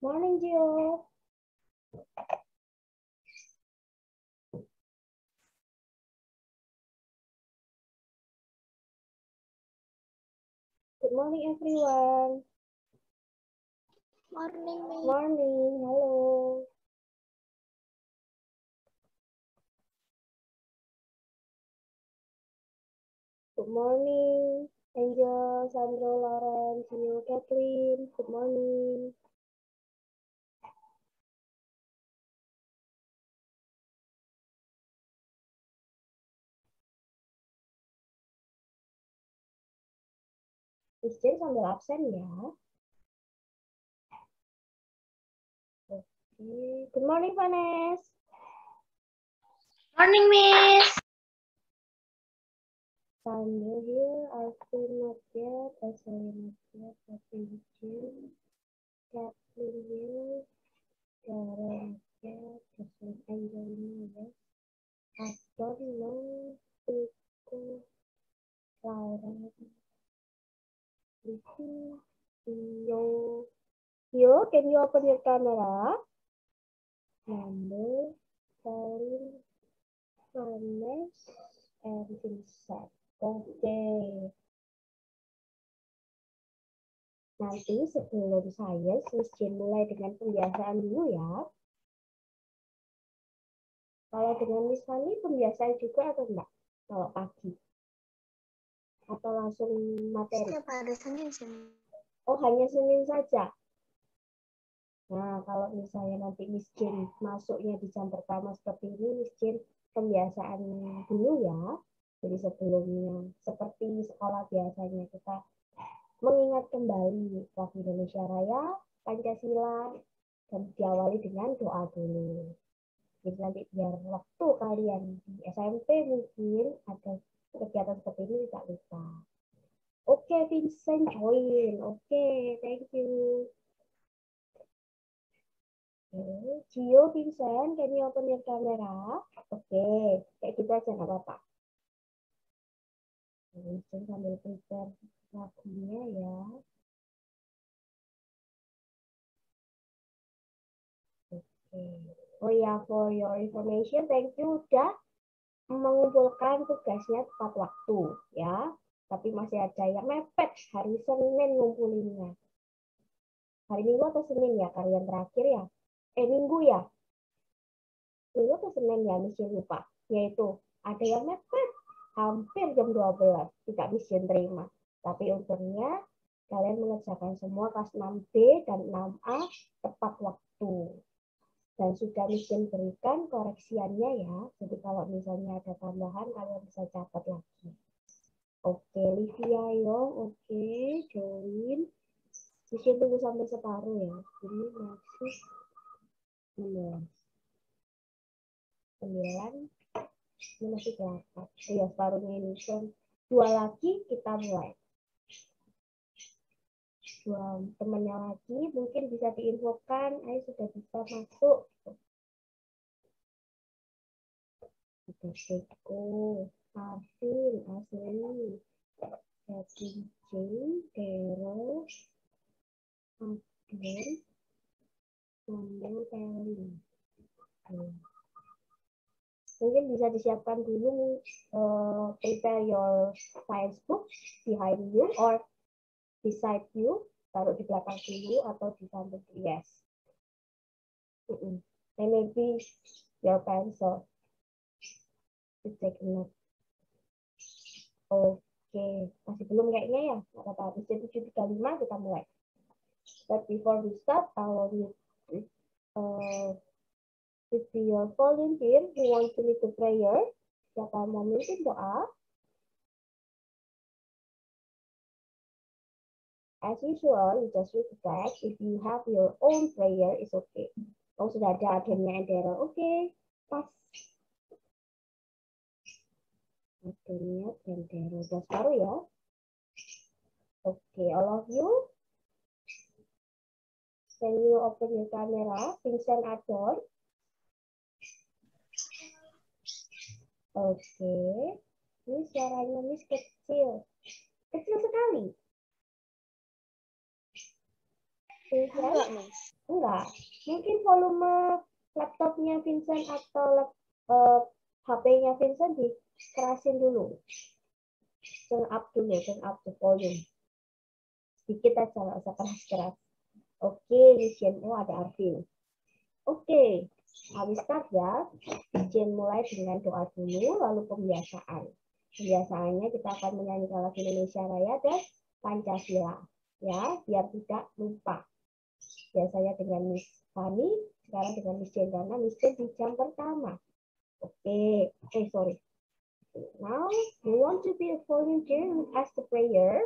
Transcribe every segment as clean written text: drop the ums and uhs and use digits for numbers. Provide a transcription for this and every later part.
Morning, Gio. Good morning, everyone. Morning, Miss. Morning, halo. Good morning, Angel, Sandro, Lauren, Gio, Kathleen. Good morning. Miss Jen sambil absen ya. Oke. Good morning, Vanessa. Morning, Miss. Sandro here, Arthur not yet, Ashley not yet, Kathleen Jen, Kathleen here, Lauren not yet, Kathleen Angelina, yes. I don't know who Lauren. Yo, can you open your camera? Number, Karin, Vanessa, and Vincent. Oke. Nanti sebelum saya, Miss Jen mulai dengan pembiasaan dulu ya. Kalau dengan Miss Fanny, pembiasaan juga atau enggak? Kalau pagi? Atau langsung materi? Setiap hari Senin. Oh, hanya Senin saja? Nah, kalau misalnya nanti Miss Jen masuknya di jam pertama seperti ini, Miss Jen pembiasaan dulu ya. Jadi sebelumnya, seperti sekolah biasanya, kita mengingat kembali Lagu Indonesia Raya, Pancasila, dan diawali dengan doa dulu. Jadi nanti biar waktu kalian di SMP mungkin ada kegiatan seperti ini tidak lupa. Oke, Vincent join. Oke, thank you. Gio, Vincent, can you open your camera? Oke, kayak gitu aja nggak apa-apa. Vincent sambil prepare lagunya ya. Oke. Oh ya, for your information, thank you udah mengumpulkan tugasnya tepat waktu ya. Tapi masih ada yang mepet hari Senin ngumpulinnya. Hari Minggu atau Senin ya kalian terakhir ya? Minggu ya? Minggu atau Senin ya, Miss Jen lupa. Yaitu ada yang mepet hampir jam 12, tidak Miss Jen terima. Tapi untungnya kalian mengerjakan semua kelas 6B dan 6A tepat waktu. Dan sudah Miss Jen berikan koreksiannya ya. Jadi kalau misalnya ada tambahan, kalian bisa catat lagi. Oke, Livia yo. Oke, join. Miss Jen tunggu sampai separuh ya. Ini masih 9. Ini masih 8. Ya, separuhnya ini. Dua lagi kita mulai. Dua temannya lagi mungkin bisa diinfokan. Ayo sudah bisa masuk. Kita Arvin, Asli, Yakin Jane, Daryl, Adrian, Nando, Kelly. Mungkin bisa disiapkan dulu prepare your science book behind you or beside you, taruh di belakang dulu atau di samping. Yes. And maybe your pencil to take a note. Oke, masih belum kayaknya ya. Nggak apa-apa. Jadi 7.35 kita mulai. But before we start, I will if your volunteer who want to lead the prayer, siapa mau memimpin doa? As usual, you just read the text. If you have your own prayer, it's okay. Oh, sudah ada adanya Daryl. Oke, pas. Adanya dan Daryl. Sudah separuh ya. Oke, all of you. Can you open your camera? Vincent Adon. Oke. Ini suaranya Miss kecil. Kecil sekali. Vincent? Enggak, Miss. Enggak. Mungkin volume laptopnya Vincent atau HP-nya Vincent dikerasin dulu. Turn up the volume. Sedikit aja, nggak usah keras-keras. Oke, Mission. Oh, ada Arvin. Oke, habis start ya. Mission mulai dengan doa dulu, lalu pembiasaan. Pembiasaannya kita akan menyanyikan lagu Indonesia Raya dan Pancasila. Ya, biar tidak lupa. Biasanya dengan Miss Fani, sekarang dengan Miss Jen, karena Miss Jen di jam pertama. Oke, sorry. Now, you want to be a volunteer as the prayer.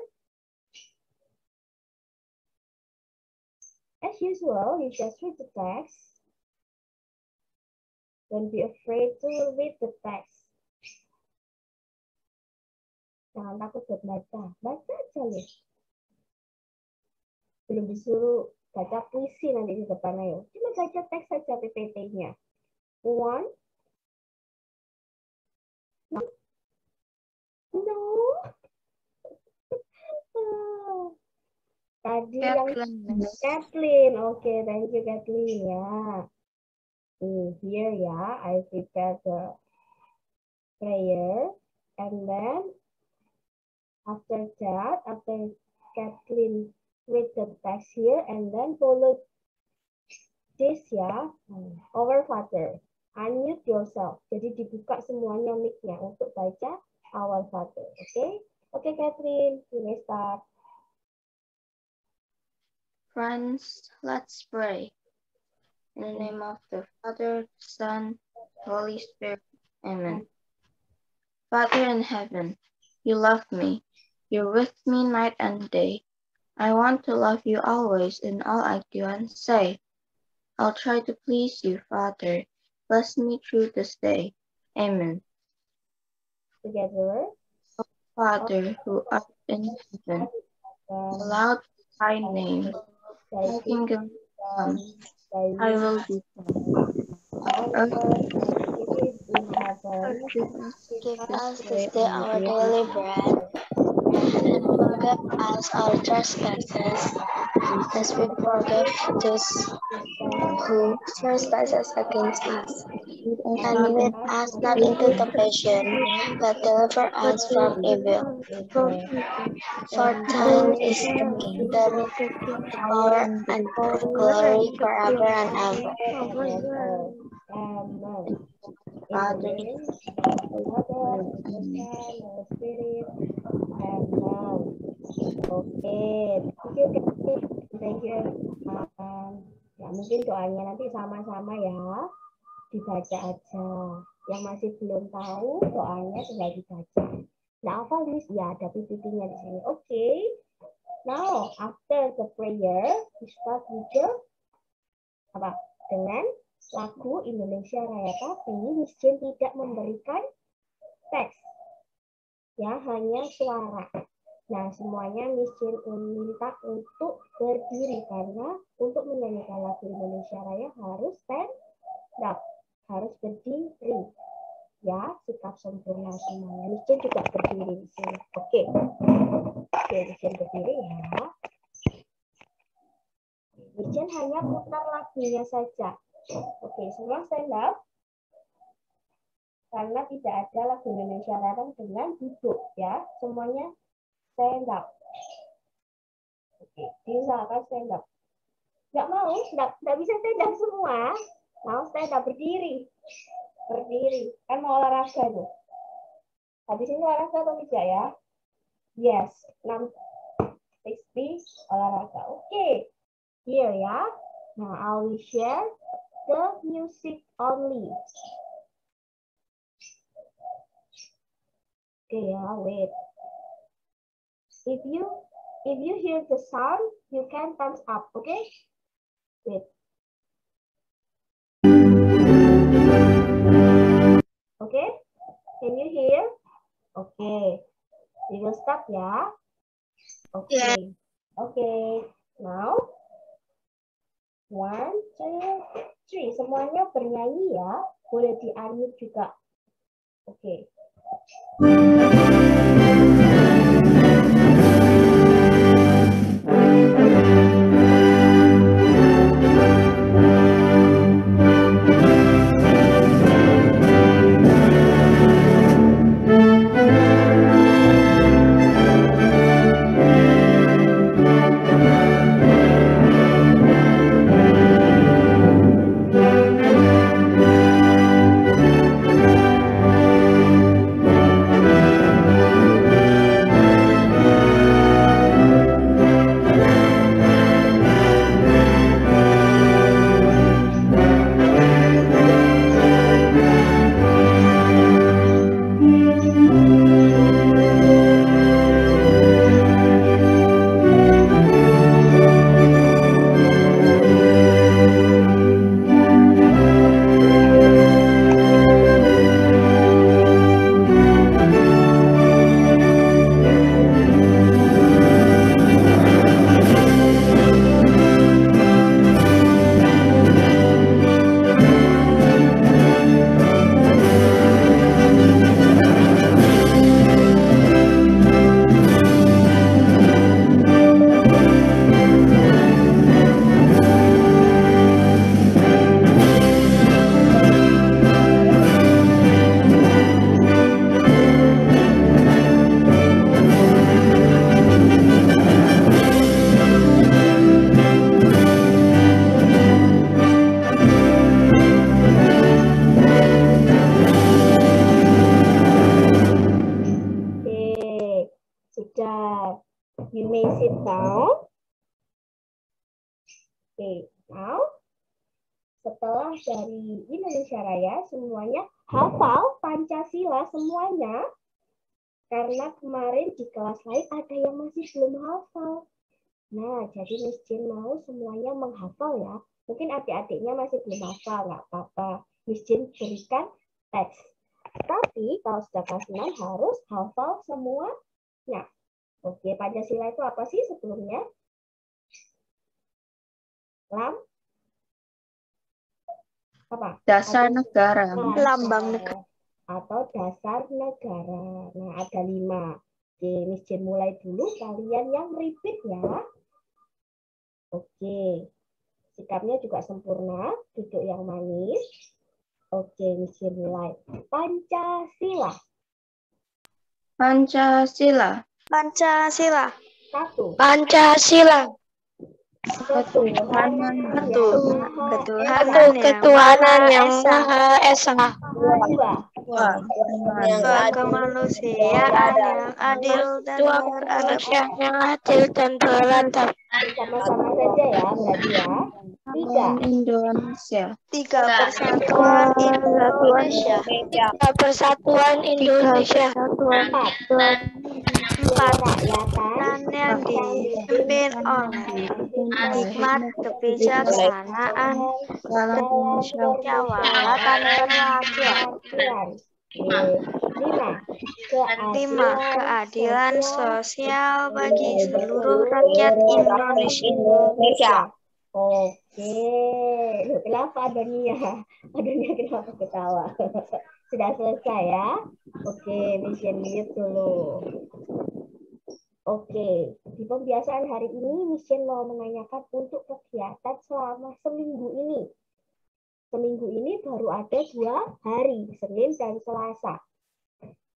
As usual, you just read the text. Don't be afraid to read the text. Jangan takut buat baca. Baca aja ya. Belum disuruh baca puisi nanti di depan ayo. Cuma baca teks saja PPT-nya. One. No. Tadi yang Kathleen. Oke, thank you Kathleen ya. Here ya, I prepare the prayer. And then after that, after Kathleen read the text here, and then follow this ya, our Father. Unmute yourself. Jadi dibuka semuanya mic-nya untuk baca our Father. Oke? Oke, Kathleen, you may start. Friends, let's pray. In the name of the Father, Son, Holy Spirit. Amen. Father in heaven, you love me. You're with me night and day. I want to love you always in all I do and say. I'll try to please you, Father. Bless me through this day. Amen. Together. Father, who art in heaven, hallowed be thy name. Thy kingdom come. Thy will be done. Give us this day our daily bread, and forgive us our trespasses, as we forgive those who trespass against us. And lead us not into temptation, but deliver us from evil. For thine is the kingdom, the power, and the glory forever and ever. Amen. Father, Spirit. Amen. Okay. Thank you. Ya, mungkin doanya nanti sama-sama ya. Dibaca aja. Yang masih belum tahu doanya tinggal dibaca. Nah, apa Liz? Ya, ada PPT-nya di sini. Oke. Now, after the prayer, we start with the apa? Dengan lagu Indonesia Raya, tapi Miss Jen tidak memberikan teks. Ya, hanya suara. Nah, semuanya Miss Jen minta untuk berdiri karena untuk menyanyikan lagu Indonesia Raya harus stand up, harus berdiri. Ya, sikap sempurna semuanya. Miss Jen juga berdiri di sini. Oke. Oke, Miss Jen berdiri ya. Miss Jen hanya putar lagunya saja. Oke, semua stand up. Karena tidak ada lagu Indonesia Raya dengan duduk ya. Semuanya stand up. Oke, diusahakan stand up. Nggak mau, nggak bisa stand up semua. Mau stand up, berdiri. Berdiri. Kan mau olahraga tuh. Habis ini olahraga atau tidak ya? Yes. 6 olahraga. Oke. Here ya. Now I will share the music only. Okay, wait. If you hear the sound, you can thumbs up, okay? Wait. Okay? Can you hear? Okay. We will start ya. Okay. Yeah. Okay. Now, 1, 2, 3. Semuanya bernyanyi ya. Boleh di-unmute juga. Oke. Now, setelah dari Indonesia Raya, semuanya hafal Pancasila semuanya. Karena kemarin di kelas lain ada yang masih belum hafal. Nah, jadi Miss Jin mau semuanya menghafal ya. Mungkin adik-adiknya masih belum hafal, nggak apa-apa. Miss Jin berikan teks. Tapi kalau sudah kelas 6 harus hafal semuanya. Oke, Pancasila itu apa sih sebelumnya? Apa? Dasar negara. Lambang negara. Atau dasar negara. Nah, ada 5. Oke, Miss Jin mulai dulu. Kalian yang repeat ya. Oke. Sikapnya juga sempurna. Duduk yang manis. Oke, Miss Jin mulai. Pancasila. Pancasila. Pancasila. 1. Pancasila. Ketuhanan yang Maha Esa. 2. Kemanusiaan yang adil dan beradab. Yang adil dan beradab. Sama-sama saja ya, berarti ya. 3. Indonesia. 3. Persatuan Indonesia. 3. Persatuan Indonesia. 4. 4. Yang dipimpin oleh hikmat, kebijaksanaan, dan kedaulatan perwakilan. 5. Keadilan sosial bagi seluruh rakyat Indonesia. Oke. Loh, kenapa Adonia? Adonia kenapa ketawa? Sudah selesai ya? Oke, mission mute dulu. Oke, di pembiasaan hari ini Mission mau menanyakan untuk kegiatan selama seminggu ini. Seminggu ini baru ada 2 hari, Senin dan Selasa.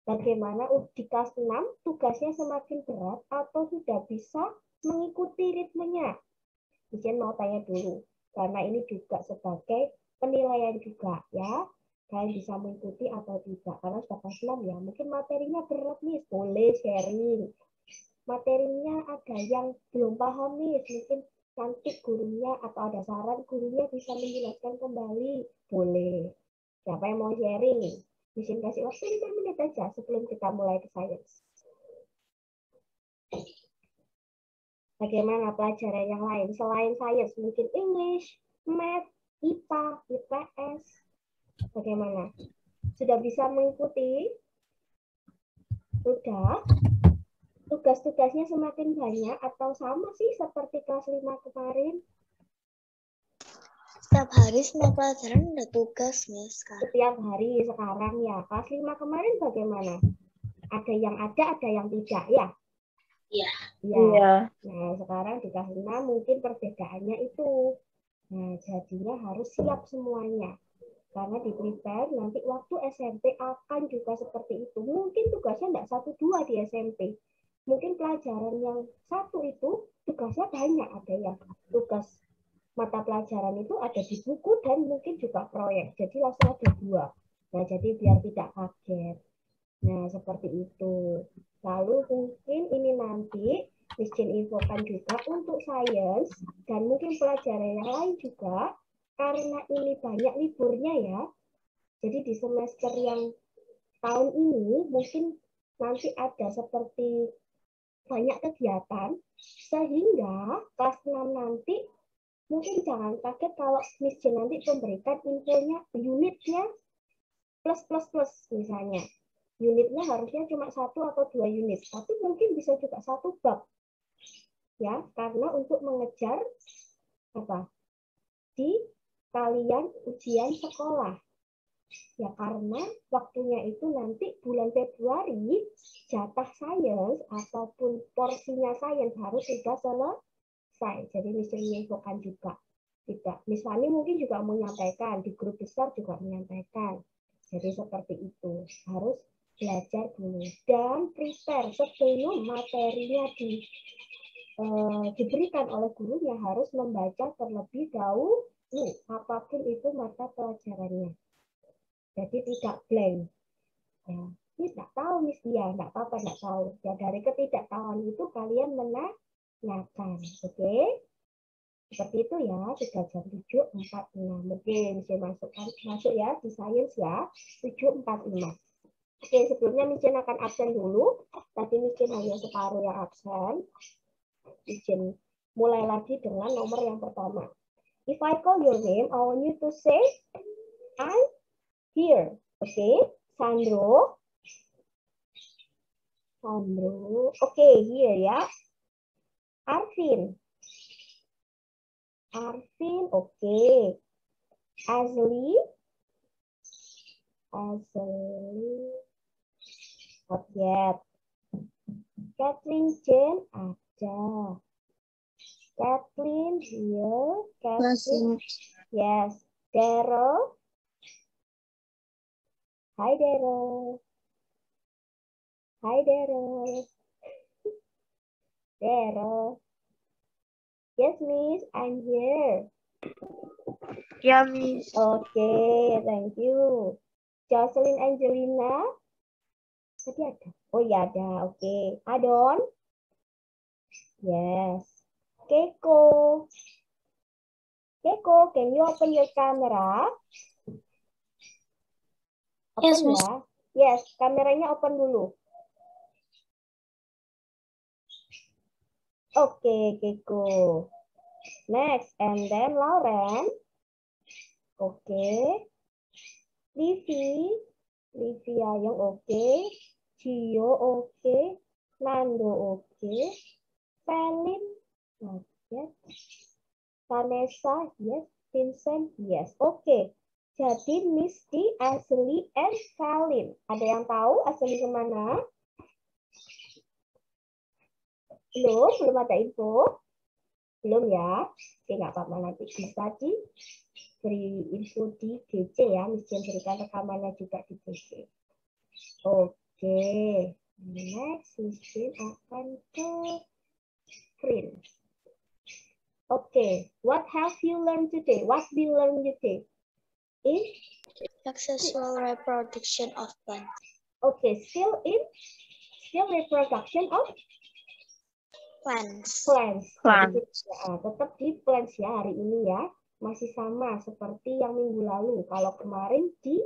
Bagaimana di kelas 6 tugasnya semakin berat atau sudah bisa mengikuti ritmenya? Mission mau tanya dulu, karena ini juga sebagai penilaian juga ya. Kalian bisa mengikuti atau tidak, karena sudah kelas 6 ya. Mungkin materinya berat nih, boleh sharing. Materinya ada yang belum paham nih, mungkin nanti gurunya atau ada saran gurunya bisa menjelaskan kembali, boleh. Siapa yang mau sharing? Bisa kasih waktu 5 menit aja sebelum kita mulai ke sains. Bagaimana pelajaran yang lain selain sains? Mungkin English, Math, IPA, IPS. Bagaimana? Sudah bisa mengikuti? Sudah? Tugas-tugasnya semakin banyak atau sama sih seperti kelas 5 kemarin? Setiap hari semua pelajaran ada tugas, Miss. Setiap hari sekarang ya. Kelas 5 kemarin bagaimana? Ada yang ada yang tidak ya? Iya. Iya. Nah, sekarang di kelas 5 mungkin perbedaannya itu. Nah, jadinya harus siap semuanya. Karena di prepare nanti waktu SMP akan juga seperti itu. Mungkin tugasnya tidak 1-2 di SMP. Mungkin pelajaran yang 1 itu tugasnya banyak, ada yang tugas mata pelajaran itu ada di buku dan mungkin juga proyek, jadi langsung ada 2. Nah, jadi biar tidak kaget. Nah, seperti itu. Lalu mungkin ini nanti Miss Jin infokan juga untuk sains dan mungkin pelajaran yang lain juga, karena ini banyak liburnya ya. Jadi di semester yang tahun ini mungkin nanti ada seperti banyak kegiatan, sehingga kelas 6 nanti mungkin jangan kaget kalau Miss Jin nanti memberikan infonya unitnya plus misalnya. Unitnya harusnya cuma 1 atau 2 unit, tapi mungkin bisa juga 1 bab. Ya, karena untuk mengejar apa? Di kalian ujian sekolah. Ya karena waktunya itu nanti bulan Februari jatah sains ataupun porsinya sains harus sudah selesai. Jadi Miss menginfokan juga. Tidak, Miss Fani mungkin juga menyampaikan, di grup besar juga menyampaikan. Jadi seperti itu, harus belajar dulu dan prepare sebelum materinya diberikan oleh gurunya, harus membaca terlebih dahulu apapun itu mata pelajarannya. Jadi tidak blank. Ya, ini tidak tahu Miss dia, tidak apa-apa, tidak tahu. Ya dari ketidaktahuan itu kalian menanyakan, oke? Seperti itu ya, sudah jam 7.46. Mungkin saya masuk ya di sains ya, 7.45. Oke, sebelumnya Mijen akan absen dulu. Tadi Mijen hanya separuh yang absen. Mijen mulai lagi dengan nomor yang pertama. If I call your name, I want you to say, I'm here. Oke, Sandro. Sandro. Oke, here ya. Arvin. Arvin, oke. Ashley. Ashley. Not yet. Kathleen Jane ada. Kathleen here. Kathleen. Yes. Daryl. Hi Daryl. Hi Daryl. Daryl. Yes, Miss. I'm here. Yeah, Miss. Okay, thank you. Jocelyn Angelina. Tadi ada. Oh ya ada. Oke. Adon. Yes. Keiko. Keiko, can you open your camera? Open Yes, Miss. ya. Yes, kameranya open dulu. Oke, Keiko. Next, and then Lauren. Oke. Livi. Livi Ayong, oke. Gio, oke. Nando, oke. Pelin, oke. Vanessa, yes. Vincent, yes. Oke. Jadi Misty, Ashley, and Kalin. Ada yang tahu Ashley kemana? Belum ada info. Belum ya. Oke, nggak apa-apa, nanti bisa diberi info di DC ya. Mesti berikan rekamannya juga di DC. Oke. Next, mesti akan ke print. Oke. What have you learned today? What we learned today? Sexual reproduction of plants. Okay, still reproduction of Plants. plants. Plants. Ya, tetap di plants ya hari ini ya. Masih sama seperti yang minggu lalu. Kalau kemarin di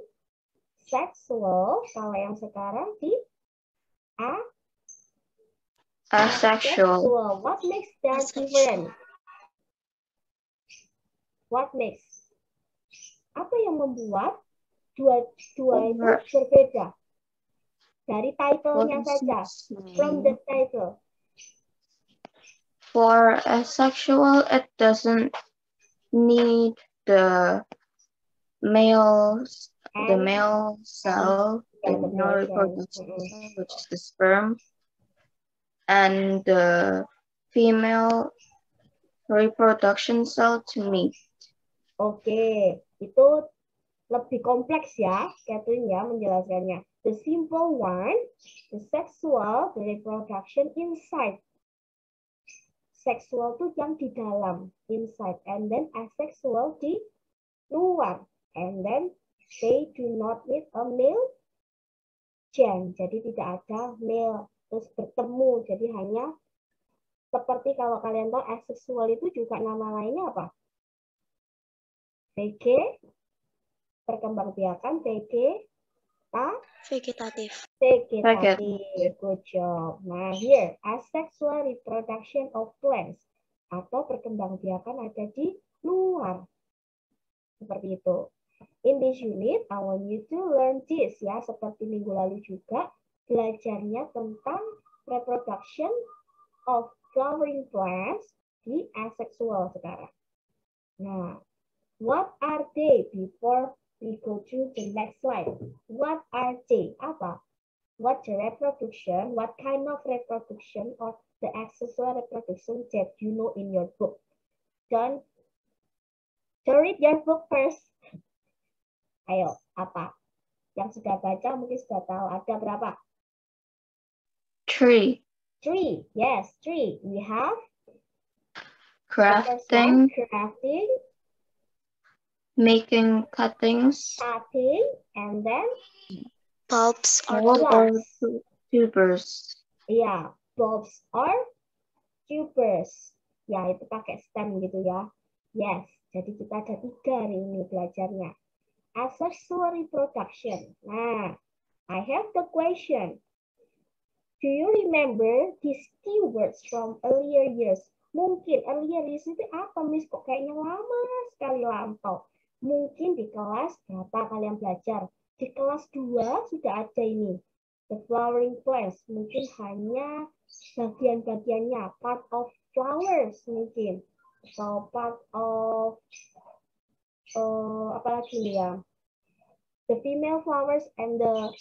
sexual, kalau yang sekarang di asexual. What makes that different? What makes? Apa yang membuat dua itu berbeda? Dari title-nya saja. From the title. For asexual, it doesn't need the male cell, the male reproduction cell, which is the sperm, and the female reproduction cell to meet. Oke, itu lebih kompleks ya, Catherine ya menjelaskannya. The simple one, the sexual, the reproduction inside. Sexual itu yang di dalam, inside, and then asexual di luar, and then they do not need a male gen, jadi tidak ada male terus bertemu, jadi hanya seperti kalau kalian tahu asexual itu juga nama lainnya apa? VG, perkembangbiakan Vegetatif. Good job. Nah, here, asexual reproduction of plants atau perkembangbiakan ada di luar. Seperti itu. In this unit, I want you to learn this ya, seperti minggu lalu juga belajarnya tentang reproduction of flowering plants di asexual sekarang. Nah, what are they before we go to the next slide? What are they? Apa? What the reproduction? What kind of reproduction or the asexual reproduction that you know in your book? Don't read your book first. Ayo, apa? Yang sudah baca mungkin sudah tahu. Ada berapa? 3. 3. Yes, 3. We have Crafting, making cuttings, and then Bulbs or tubers. Iya, bulbs or tubers. Ya, itu pakai stem gitu ya. Yes, jadi kita ada 3 hari ini belajarnya. Asexual reproduction. Nah, I have the question. Do you remember these keywords from earlier years? Mungkin earlier years itu apa, Miss? Kok kayaknya lama sekali lampau. Mungkin di kelas berapa kalian belajar? Di kelas 2 sudah ada ini. The flowering plants. Mungkin hanya bagian-bagiannya. Part of flowers mungkin. Atau part of apa lagi ya? The female flowers and the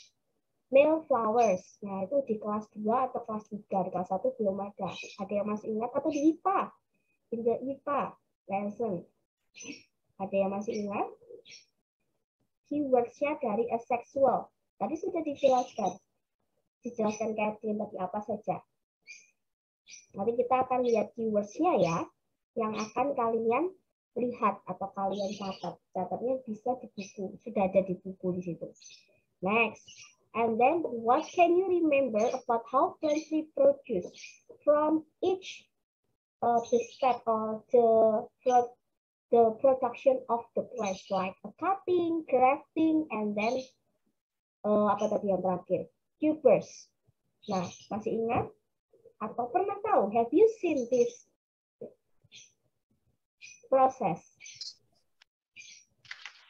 male flowers. Nah, itu di kelas 2 atau kelas 3. Di kelas 1 belum ada. Ada yang masih ingat atau di IPA? In the IPA lesson. Ada yang masih ingat? Keywords-nya dari asexual. Tadi sudah dijelaskan. Dijelaskan Catherine tadi apa saja. Nanti kita akan lihat keywords-nya ya. Yang akan kalian lihat atau kalian catat. Catatnya bisa di buku. Sudah ada di buku di situ. Next. And then what can you remember about how plants reproduce from each the step or the production of the plants, like cutting, grafting, and then apa tadi yang terakhir? Tubers. Nah, masih ingat? Atau pernah tahu? Have you seen this process?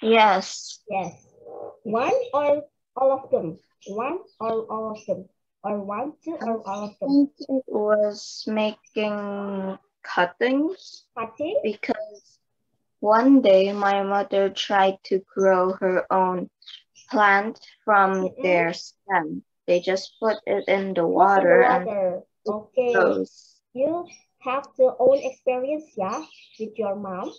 Yes. Yes. One or all of them? One or all of them? Or one, two, or all of I them? think it was making cuttings. Cutting? Because one day my mother tried to grow her own plant from their stem. They just put it in the water, and okay. grows. You have the own experience ya with your mom.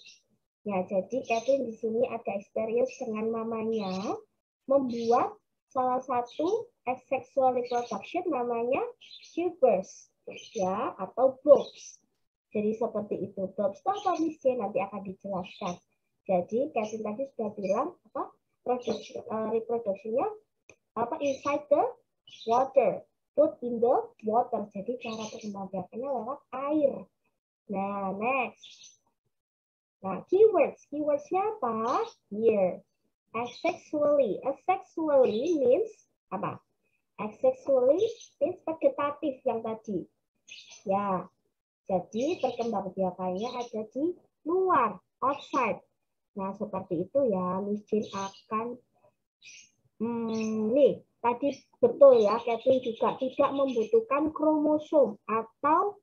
Ya, jadi Catherine di sini ada experience dengan mamanya membuat salah satu asexual reproduction namanya tubers ya atau bulbs. Jadi seperti itu. Bulbs itu apa Miss J? Nanti akan dijelaskan. Jadi Catherine tadi sudah bilang apa reproduksinya apa inside the water, put in the water. Jadi cara perkembangbiakannya lewat air. Nah, next. Nah, keywordsnya apa? Here. Asexually. Asexually means apa? Asexually means vegetatif yang tadi. Ya. Jadi perkembangbiakannya ada di luar, outside. Nah, seperti itu ya. Miss Jin akan nih, tadi betul ya, Catherine juga tidak membutuhkan kromosom atau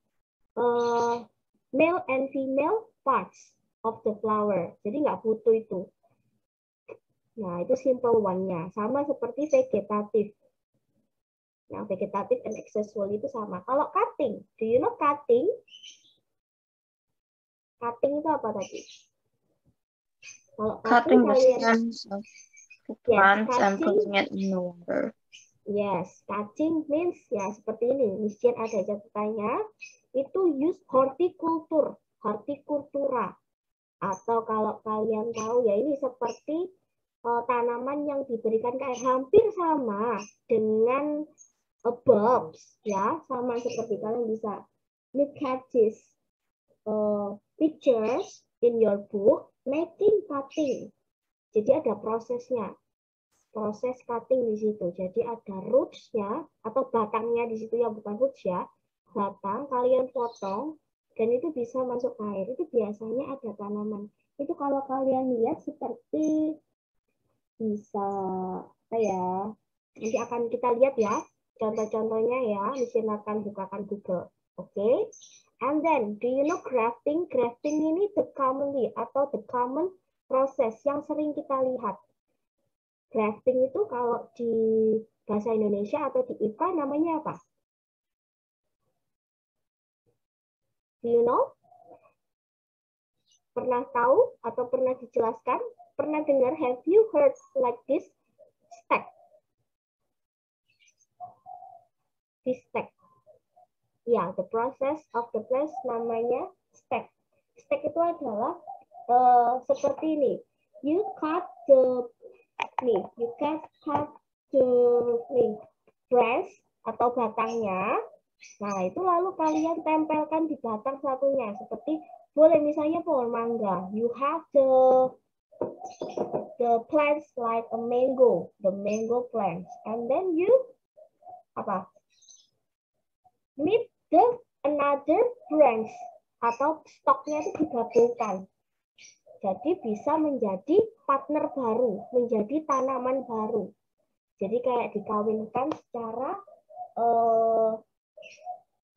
male and female parts of the flower. Jadi nggak butuh itu. Nah, itu simple one-nya. Sama seperti vegetatif. Nah, vegetatif and asexual itu sama. Kalau cutting, do you know cutting? Cutting itu apa tadi? Kalau Cutting the kalian, stems of the plants and putting it in the water. Yes, cutting means ya seperti ini. Miss Jen ada catatannya. Itu use horticultura. Atau kalau kalian tahu ya ini seperti tanaman yang diberikan air hampir sama dengan bulbs ya, sama seperti kalian bisa look at this pictures in your book making cutting. Jadi ada prosesnya. Proses cutting di situ. Jadi ada roots-nya atau batangnya di situ ya, bukan roots ya. Batang kalian potong dan itu bisa masuk air. Itu biasanya ada tanaman. Itu kalau kalian lihat seperti bisa apa ya? Nanti akan kita lihat ya contoh-contohnya ya. Silakan bukakan Google. Oke. And then do you know grafting? Grafting ini the commonly atau the common proses yang sering kita lihat. Grafting itu kalau di bahasa Indonesia atau di IPA namanya apa? Do you know? Pernah tahu atau pernah dijelaskan? Pernah dengar? Have you heard like this? Stack. This stack. Ya, the process of the plant namanya stack. Stack itu adalah seperti ini. You cut the branch atau batangnya. Nah, itu lalu kalian tempelkan di batang satunya seperti Boleh misalnya pohon mangga. You have the plants like a mango, the mango plants, and then you apa? Meet the another branch atau stoknya itu digabungkan. Jadi bisa menjadi partner baru, menjadi tanaman baru. Jadi kayak dikawinkan secara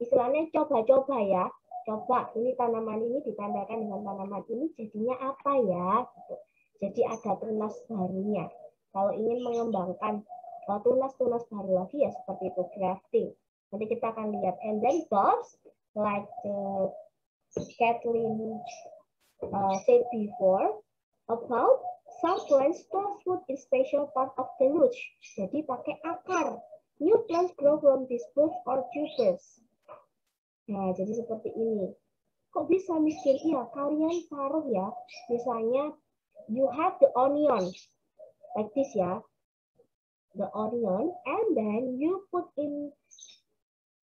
istilahnya coba-coba ya. Coba ini tanaman ini ditambahkan dengan tanaman ini jadinya apa ya? Gitu. Jadi ada tunas barunya. Kalau ingin mengembangkan tunas-tunas baru lagi ya seperti itu grafting. Nanti kita akan lihat. And then bulbs like Kathleen said before about some plants store food in special part of the root. Jadi pakai akar. New plants grow from this root or tubers. Nah, jadi seperti ini. Kok bisa miskin? Iya, kalian taruh ya. Misalnya, you have the onion. Like this ya. The onion. And then you put in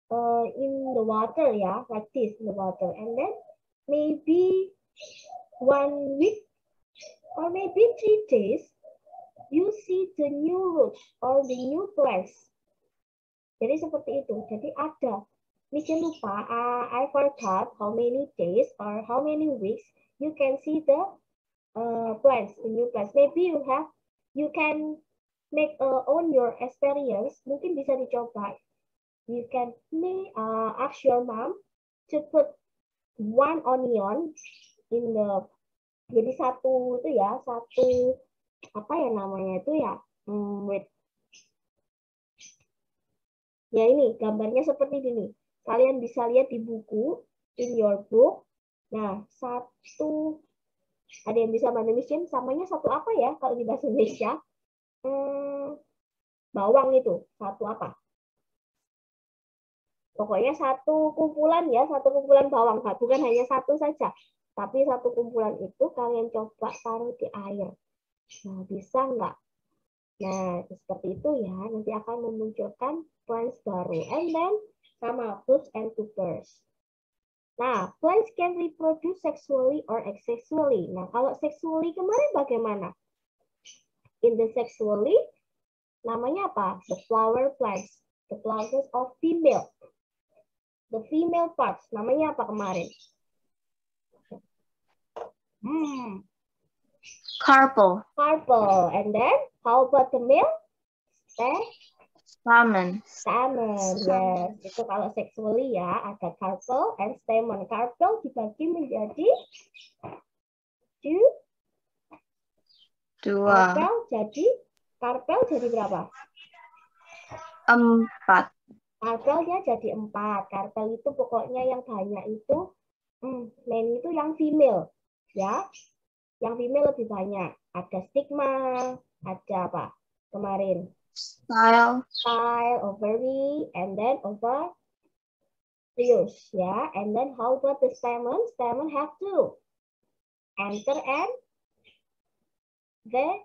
the water ya. Like this, in the water. And then maybe 1 week or maybe 3 days, you see the new roots or the new plants. Jadi seperti itu. Jadi ada. Mungkin lupa, I forgot how many days or how many weeks you can see the plants, the new plants. Maybe you can make on your experience. Mungkin bisa dicoba. You can ask your mom to put 1 onion in the. Jadi satu itu ya, satu apa ya namanya itu ya, wait. Ya ini gambarnya seperti ini. Kalian bisa lihat di buku, in your book. Nah, satu, ada yang bisa bahasa Indonesia, samanya satu apa ya kalau di bahasa Indonesia? Bawang itu, satu apa? Pokoknya satu kumpulan ya, satu kumpulan bawang. Bukan hanya satu saja, tapi satu kumpulan itu kalian coba taruh di air. Nah, bisa nggak? Nah, seperti itu ya, nanti akan memunculkan plants baru. And then, sama fruits and tubers. Nah, plants can reproduce sexually or asexually. Nah, kalau sexually kemarin bagaimana? In the sexually, namanya apa? The flower plants. The plants of female. The female parts. Namanya apa kemarin? Carpel. Carpel. And then, how about the male? Stamen. Stamen, yes. Itu kalau sexually ya, ada carpel and stamen. Carpel dibagi menjadi 2. Carpel jadi berapa? 4. Carpelnya jadi 4. Carpel itu pokoknya yang banyak itu, main itu yang female, ya. Yang female lebih banyak. Ada stigma, ada apa kemarin? Style, ovary, and then ovaries, ya. And then how about the stamen? Stamen have 2. Anther and the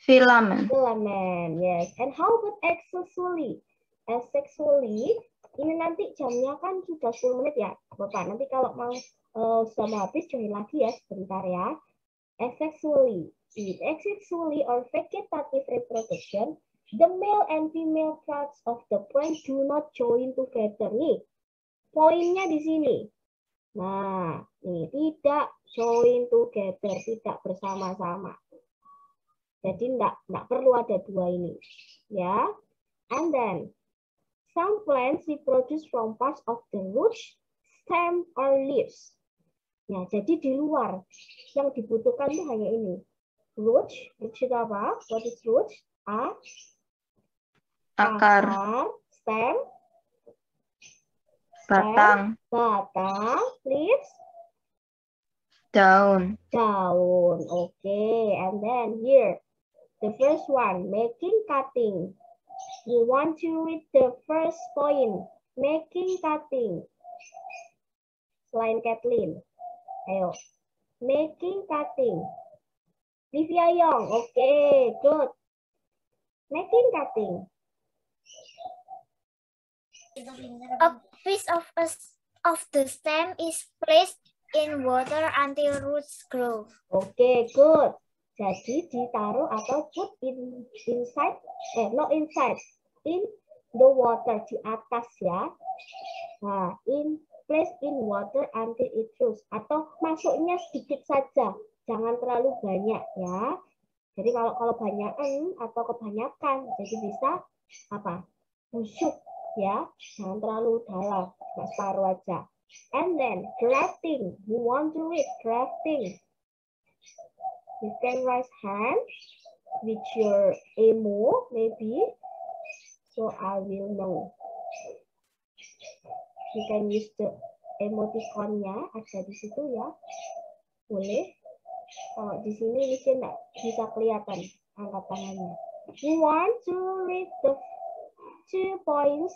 filament. Filament, yes. And how about asexually? Asexually, ini nanti jamnya kan sudah 10 menit ya, Bapak. Nanti kalau mau sudah mau habis, join lagi ya sebentar ya. Asexually. Asexually or vegetative reproduction, the male and female parts of the plant do not join together. Nih, poinnya di sini. Nah, ini tidak join together, tidak bersama-sama. Jadi enggak perlu ada 2 ini. Ya. And then, some plants reproduce from parts of the root, stem, or leaves. Ya, jadi di luar yang dibutuhkan itu hanya ini. Root itu apa? What is root? Akar. Stem. Batang. Leaves. Daun. Okay, and then here, the first one, making cutting. You want to read the first point, making cutting. Selain Kathleen. Ayo. Making cutting. Livia Young. Okay, good. Making cutting. A piece of the stem is placed in water until roots grow. Oke, good. Jadi ditaruh atau put inside, not inside, in the water, di atas ya. Nah, place in water until it roots, atau masuknya sedikit saja, jangan terlalu banyak ya. Jadi kalau banyakan atau kebanyakan, jadi bisa apa? Busuk ya, jangan terlalu dalam, cuma separuh aja. And then drafting, you want to read drafting. You can raise hand with your emo maybe, so I will know. You can use the emoticonnya, ada di situ ya, boleh. Kalau di sini Lisha nggak bisa kelihatan angkat tangannya. You want to read the 2 points,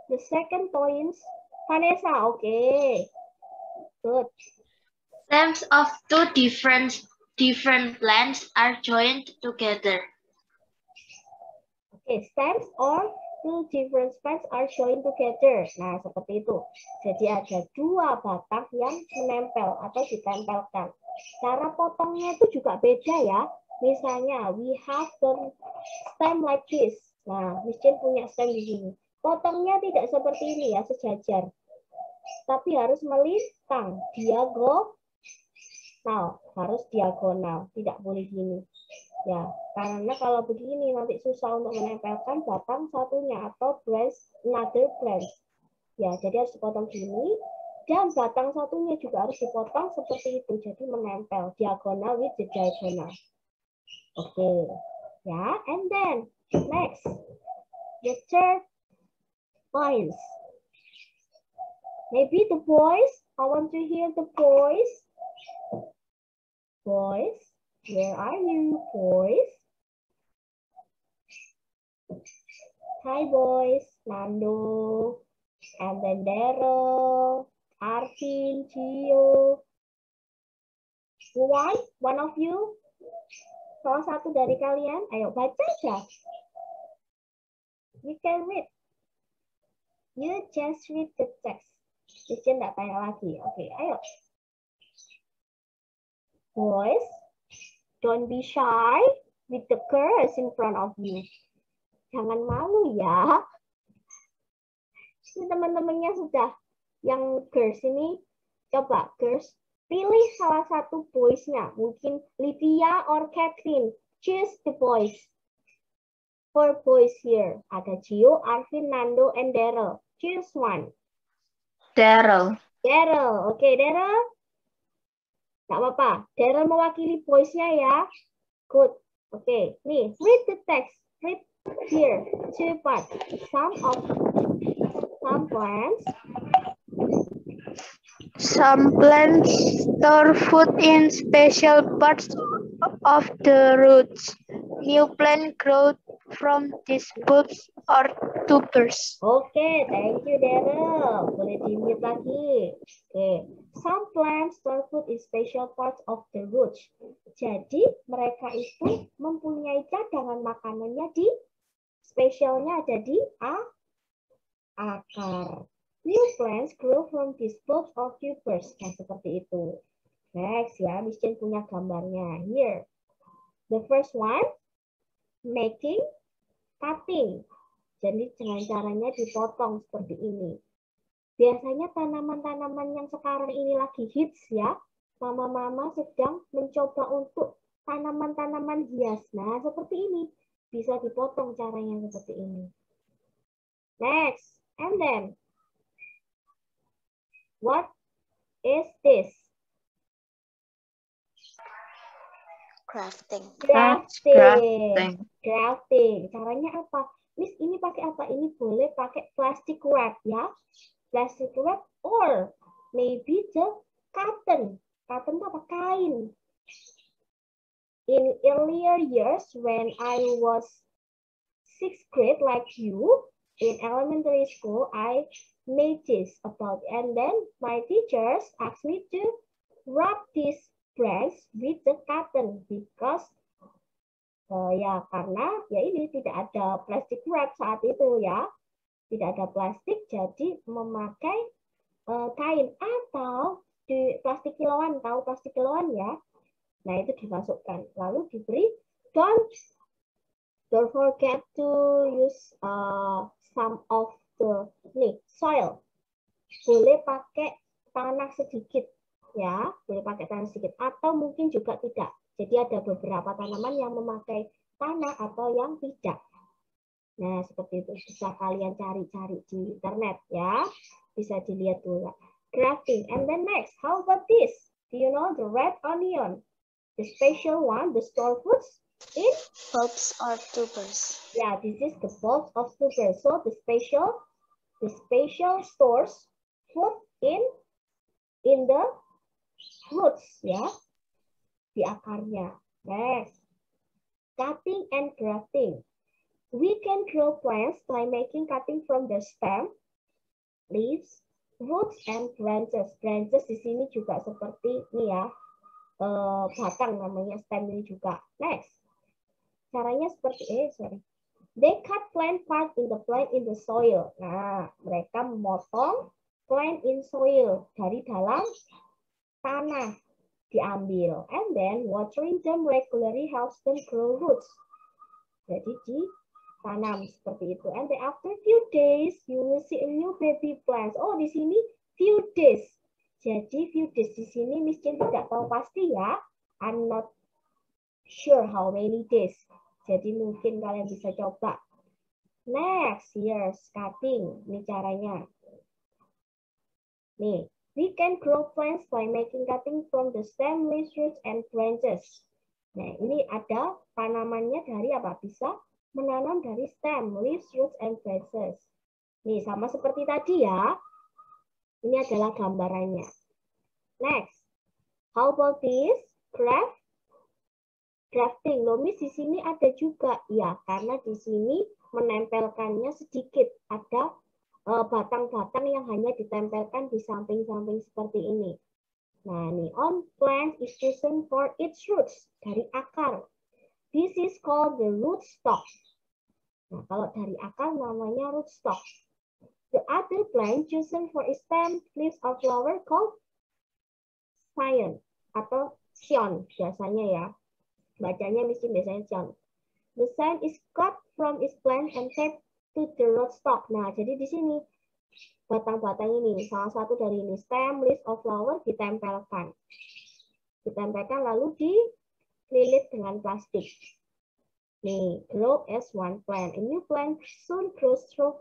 the second points. Vanessa, okay. Good. Stems of two different plants are joined together. Okay, stems or two different plants are joined together. Nah, seperti itu. Jadi ada dua batang yang menempel atau ditempelkan. Cara potongnya itu juga beda ya. Misalnya, we have the stem like this. Nah, Miss Jen punya stem di sini. Potongnya tidak seperti ini ya, sejajar. Tapi harus melintang, diagonal. Harus diagonal, tidak boleh gini. Ya, karena kalau begini nanti susah untuk menempelkan batang satunya atau branch, another branch. Ya, jadi harus dipotong gini. Dan batang satunya juga harus dipotong seperti itu, jadi menempel diagonal with the diagonal. Oke, ya, and then next, the third points. Maybe the boys. I want to hear the boys. Boys, where are you, boys? Hi, boys. Nando, and then Daryl. Arvin, Gio. One of you? Salah satu dari kalian, ayo baca aja. You can read. You just read the text. Jadi enggak tanya lagi. Oke, ayo. Boys, don't be shy with the girls in front of you. Jangan malu ya. Ini teman-temannya sudah. Yang girls ini, coba girls, pilih salah satu boys-nya. Mungkin Lydia or Catherine. Choose the boys. 4 boys here. Ada Gio, Arvin, Nando, and Daryl. Choose one. Daryl. Daryl. Oke, Daryl. Nggak apa-apa. Daryl mewakili boys-nya ya. Good. Oke, nih, read the text. Read here. 2 parts. Some plants store food in special parts of the roots. New plants grow from these bulbs or tubers. Oke, thank you, Daryl. Boleh di-mute lagi. Oke, some plants store food in special parts of the roots. Jadi, mereka itu mempunyai cadangan makanannya di spesialnya ada di akar. New plants grow from these bulbs or tubers. Nah, seperti itu. Next ya, Miss Jen punya gambarnya. Here. The first one, making, cutting. Jadi dengan caranya dipotong seperti ini. Biasanya tanaman-tanaman yang sekarang ini lagi hits ya. Mama-mama sedang mencoba untuk tanaman-tanaman hias. Nah, seperti ini. Bisa dipotong caranya seperti ini. Next. And then, what is this? Crafting. Crafting. Caranya apa? Miss, ini pakai apa? Ini boleh pakai plastic wrap ya. Plastic wrap or maybe the cotton. Cotton itu apa? Kain. In earlier years when I was 6th grade like you, in elementary school, I made this about, and then my teachers asked me to wrap this branch with the cotton because ya karena ya ini tidak ada plastic wrap saat itu ya, tidak ada plastik, jadi memakai kain atau di plastik kiloan, tahu plastik kiloan ya? Nah, itu dimasukkan. Lalu diberi, don't forget to use some of the soil. Boleh pakai tanah sedikit ya, boleh pakai tanah sedikit atau mungkin juga tidak. Jadi ada beberapa tanaman yang memakai tanah atau yang tidak. Nah, seperti itu bisa kalian cari-cari di internet ya. Bisa dilihat dulu. Grafting. And then next, how about this? Do you know the red onion? The special one, the store foods in bulbs or tubers. Yeah, this is the bulbs of tubers. So the special stores food in the roots ya, di akarnya. Next, cutting and grafting. We can grow plants by making cutting from the stem, leaves, roots, and branches. Branches di sini juga seperti ini ya, batang namanya stem ini juga. Next. Caranya seperti They cut plant part in the soil. Nah, mereka memotong plant in soil dari dalam tanah diambil. And then watering them regularly helps them grow roots. Jadi ditanam seperti itu. And then after few days you will see a new baby plants. Oh, di sini few days. Jadi few days di sini Miss Jen tidak tahu pasti ya. I'm not sure how many days. Jadi mungkin kalian bisa coba. Next, here's cutting. Ini caranya. Nih, we can grow plants by making cutting from the stem, leaves, roots, and branches. Nah, ini ada tanamannya dari apa? Bisa menanam dari stem, leaves, roots, and branches. Nih, sama seperti tadi ya. Ini adalah gambarannya. Next, how about this? Grafting, loh Miss di sini ada juga ya, karena di sini menempelkannya sedikit, ada batang-batang yang hanya ditempelkan di samping-samping seperti ini. Nah, ini on plant is chosen for its roots, dari akar. This is called the rootstock. Nah, kalau dari akar namanya rootstock. The other plant chosen for its stem, leaves, or flower called scion atau scion biasanya ya. Bacanya mesti biasanya John. The scion is cut from its plant and taped to the rootstock. Nah, jadi di sini batang-batang ini, salah satu dari ini, stem, leaf, or flower ditempelkan. Ditempelkan lalu dililit dengan plastik. Nih, grow as one plant. A new plant soon grows through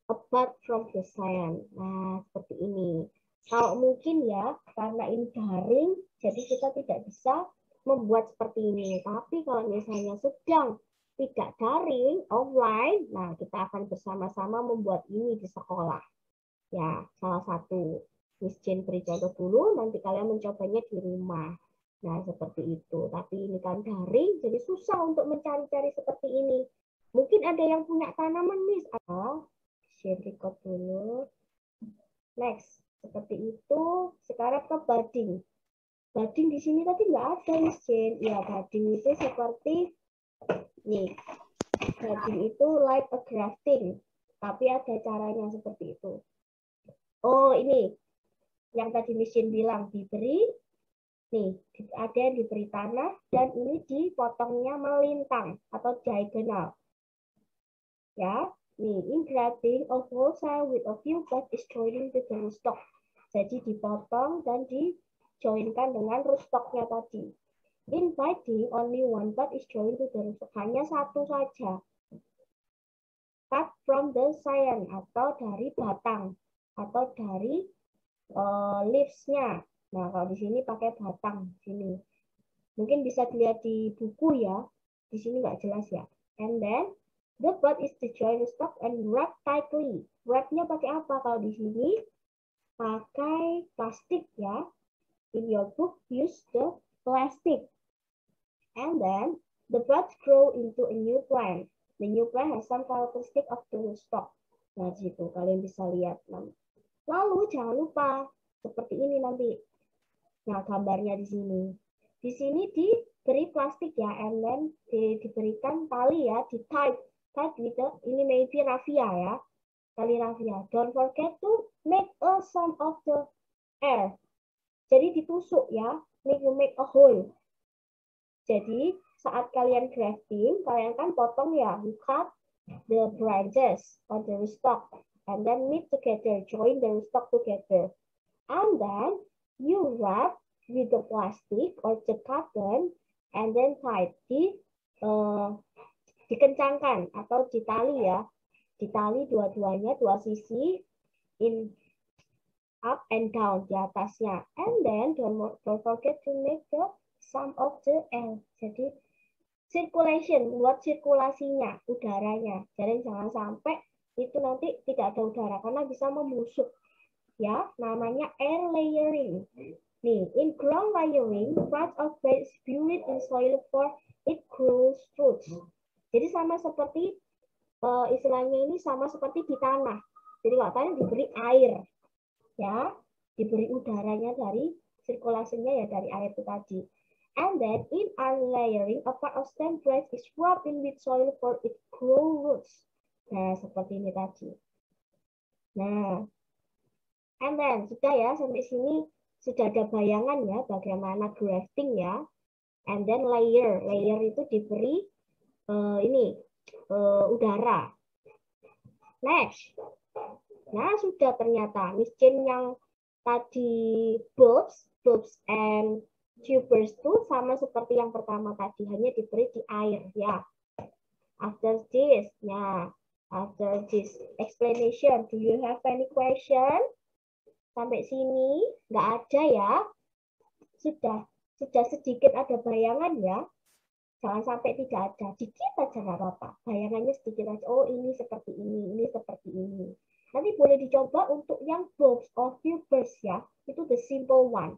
a bud from the scion. Nah, seperti ini. Kalau mungkin ya, karena ini daring, jadi kita tidak bisa membuat seperti ini. Tapi kalau misalnya sedang tidak daring, offline, nah kita akan bersama-sama membuat ini di sekolah. Ya, salah satu. Miss Jane beri contoh dulu, nanti kalian mencobanya di rumah. Nah, seperti itu. Tapi ini kan daring, jadi susah untuk mencari-cari seperti ini. Mungkin ada yang punya tanaman, Miss. Share record dulu. Next, seperti itu. Sekarang ke budding. Budding di sini tadi nggak ada, Miss Jane. Ya, budding itu seperti nih. Budding itu like a grafting, tapi ada caranya seperti itu. Oh, ini yang tadi Miss Jane bilang diberi nih, ada yang diberi tanah dan ini dipotongnya melintang atau diagonal. Ya, nih in grafting a whole cell with a few buds is joined to the rootstock. Jadi dipotong dan joinkan dengan rootstocknya tadi. In budding, only one bud is joined to the rootstock. Hanya satu saja. Cut from the scion atau dari batang atau dari leaves-nya. Nah, kalau di sini pakai batang sini. Mungkin bisa dilihat di buku ya. Di sini nggak jelas ya. And then the bud is to join the stalk and wrap tightly. Wrap-nya pakai apa? Kalau di sini pakai plastik ya. In your book, use the plastic. And then, the buds grow into a new plant. The new plant has some characteristic of the rootstock. Nah, situ kalian bisa lihat. Lalu, jangan lupa, seperti ini nanti. Nah, gambarnya di sini. Di sini diberi plastik ya, and then diberikan tali ya, di-tie with the, ini maybe raffia ya. Tali raffia. Don't forget to make a sound of the air. Jadi ditusuk ya. You make a hole. Jadi saat kalian grafting, kalian kan potong ya. You cut the branches or the rootstock and then knit together, join the rootstock together. And then you wrap with the plastic or the cotton and then tie. Dikencangkan atau ditali ya. Ditali dua-duanya, dua sisi in up and down di atasnya. And then don't forget to make the sum of the end. Jadi circulation, buat sirkulasinya, udaranya. Jadi jangan sampai itu nanti tidak ada udara karena bisa membusuk. Ya, namanya air layering. Nih, in ground layering, parts of bed is buried in soil for it grows roots. Jadi sama seperti istilahnya ini sama seperti di tanah. Jadi waktunya diberi air, ya, diberi udaranya dari sirkulasinya ya dari air itu tadi. And then in our layering, a part of stem branch is rubbed in with soil for it grow roots. Nah, seperti ini tadi. Nah, and then sudah ya sampai sini sudah ada bayangan ya bagaimana grafting ya. And then layer itu diberi udara. Next. Nah, sudah ternyata miskin yang tadi bulbs and tubers itu sama seperti yang pertama tadi, hanya diberi di air ya. After this explanation, do you have any question? Sampai sini nggak ada ya? Sudah sedikit ada bayangan ya. Jangan sampai tidak ada, dikit aja nggak apa-apa. Bayangannya sedikit aja. Oh ini seperti ini seperti ini. Nanti boleh dicoba untuk yang bulbs or tubers ya. Itu the simple one.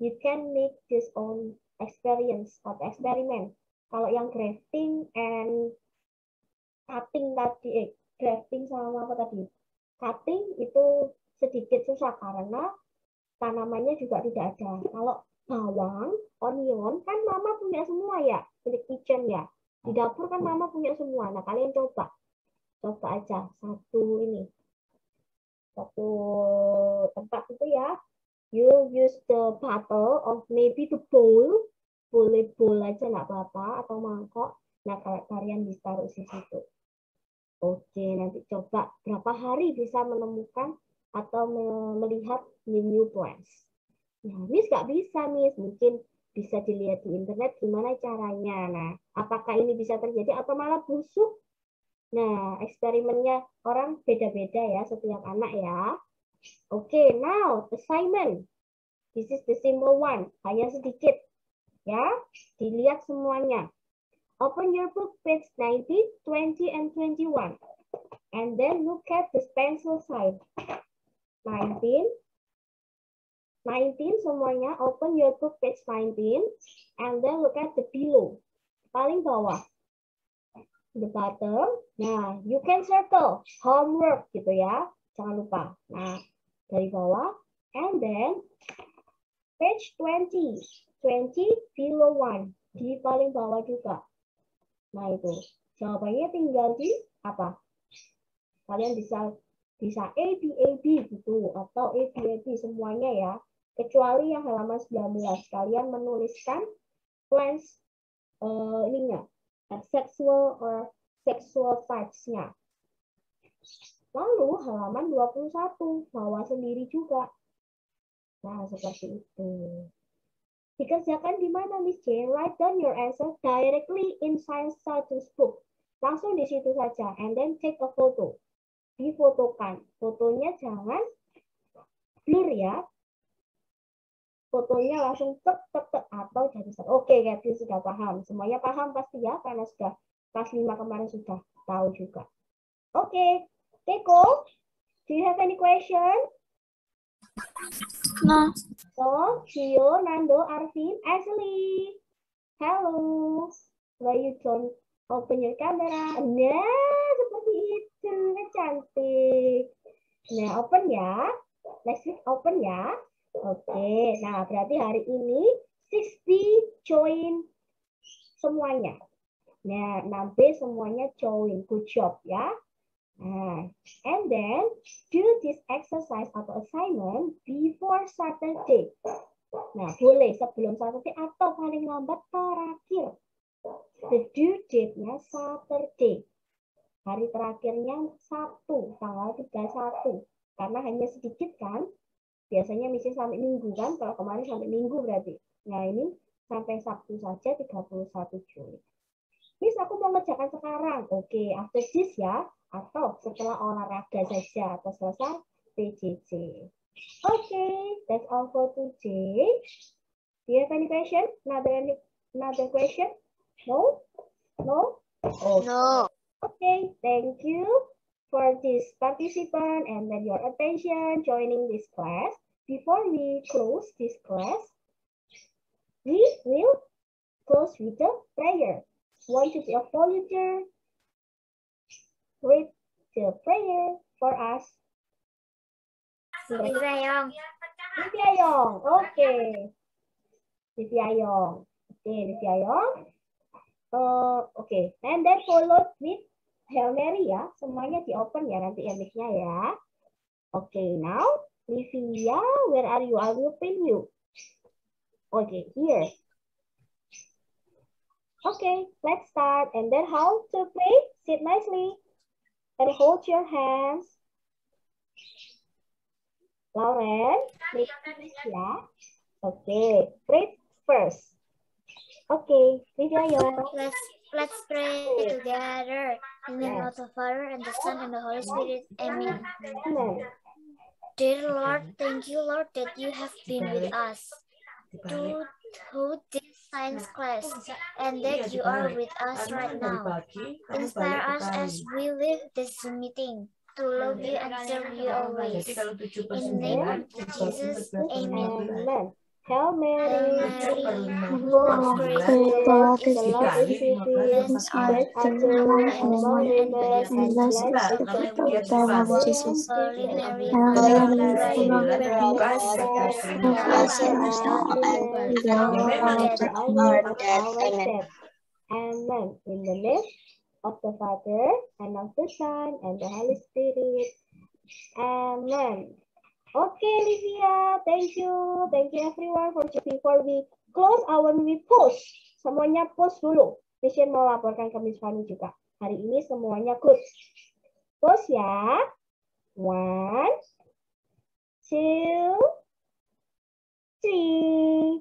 You can make this own experience or experiment. Kalau yang grafting and cutting tadi, grafting sama apa tadi? Cutting itu sedikit susah karena tanamannya juga tidak ada. Kalau bawang, onion, kan mama punya semua ya, milik kitchen ya. Di dapur kan mama punya semua. Nah kalian coba aja satu tempat itu ya. You use the bottle or maybe the bowl, boleh bowl aja nggak apa-apa atau mangkok. Nah kalian bisa taruh di situ. Oke, nanti coba berapa hari bisa menemukan atau melihat new plants. Nah, Miss nggak bisa, Miss. Mungkin bisa dilihat di internet gimana caranya. Nah, apakah ini bisa terjadi atau malah busuk? Nah, eksperimennya orang beda-beda ya, setiap anak ya. Oke, now assignment. This is the simple one. Hanya sedikit. Ya, dilihat semuanya. Open your book page 19, 20, and 21. And then look at the pencil side. 19 semuanya, open your book page 19 and then look at the below, paling bawah, the bottom. Nah, you can circle homework gitu ya, jangan lupa. Nah, dari bawah and then page 20 below 1, di paling bawah juga. Nah itu jawabannya tinggal di apa? Kalian bisa A, B gitu atau A, B semuanya ya. Kecuali yang halaman 19, kalian menuliskan plants sexual types-nya. Lalu halaman 21, bawa sendiri juga. Nah, seperti itu. Dikerjakan di mana, Miss Jane? Write down your answer directly in Science Starters book. Langsung di situ saja, and then take a photo. Difotokan. Fotonya jangan blur ya. Fotonya langsung tek atau jadi oke, Catherine sudah paham. Semuanya paham pasti ya, karena sudah kelas 5 kemarin sudah tahu juga. Oke, Keiko, do you have any question? No. So, Gio, Nando, Arvin, Ashley. Hello. Why you don't open your camera? Nah, seperti itu. Cantik. Nah, open ya. Next week open ya. Oke, nah berarti hari ini 6B join semuanya. Nah, 6B semuanya join. Good job ya. Nah, and then do this exercise atau assignment before Saturday. Nah, boleh sebelum Saturday atau paling lambat terakhir. The due date-nya Saturday. Hari terakhirnya Sabtu, tanggal 31. Karena hanya sedikit kan. Biasanya misi sampai Minggu kan. Kalau kemarin sampai Minggu berarti. Nah, ini sampai Sabtu saja 31 Juli. Miss, aku mau ngerjakan sekarang. Oke, after this ya. Atau setelah olahraga saja. Atau selesai PJJ. Okay, that's all for today. Do you have any question? Another question? No? No? Oh. No. Okay, thank you for this participant and then your attention joining this class. Before we close this class, we will close with a prayer. Want to be a volunteer? Read the prayer for us. Livia Yong, okay. Livia Yong. Okay, Livia Yong. Okay, and then followed with Hail Mary ya. Semuanya di open ya nanti mic-nya ya. Okay, now Livia, where are you? I will pin you. Okay, here. Okay, let's start. And then how to play? Sit nicely and hold your hands. Lauren, ya. Okay, read first. Okay, Livia, Let's pray together in the name of the Father and the Son and the Holy Spirit. Amen. Amen. Dear Lord, thank you, Lord, that you have been with us through this science class and that you are with us right now. Inspire us as we leave this meeting to love you and serve you always. In the name of Jesus, amen. Amen. Hail Mary, full of grace, the Lord is with you. blessed are you among women, and blessed is the fruit of Jesus. Holy Mary, Amen. In the name of the Father, and of the Son, and the Holy Spirit. Amen. Okay, Livia, thank you. Thank you everyone for before we close our we post. Semuanya post dulu. Mission mau laporkan ke Miss Fanny juga. Hari ini semuanya good. Post ya. 1, 2, 3.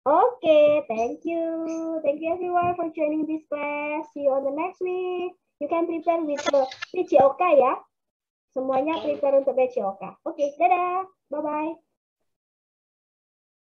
Okay, thank you. Thank you everyone for joining this class. See you on the next week. You can prepare with the PJOK ya. Semuanya prepare untuk PJOK. Oke, dadah. Bye-bye.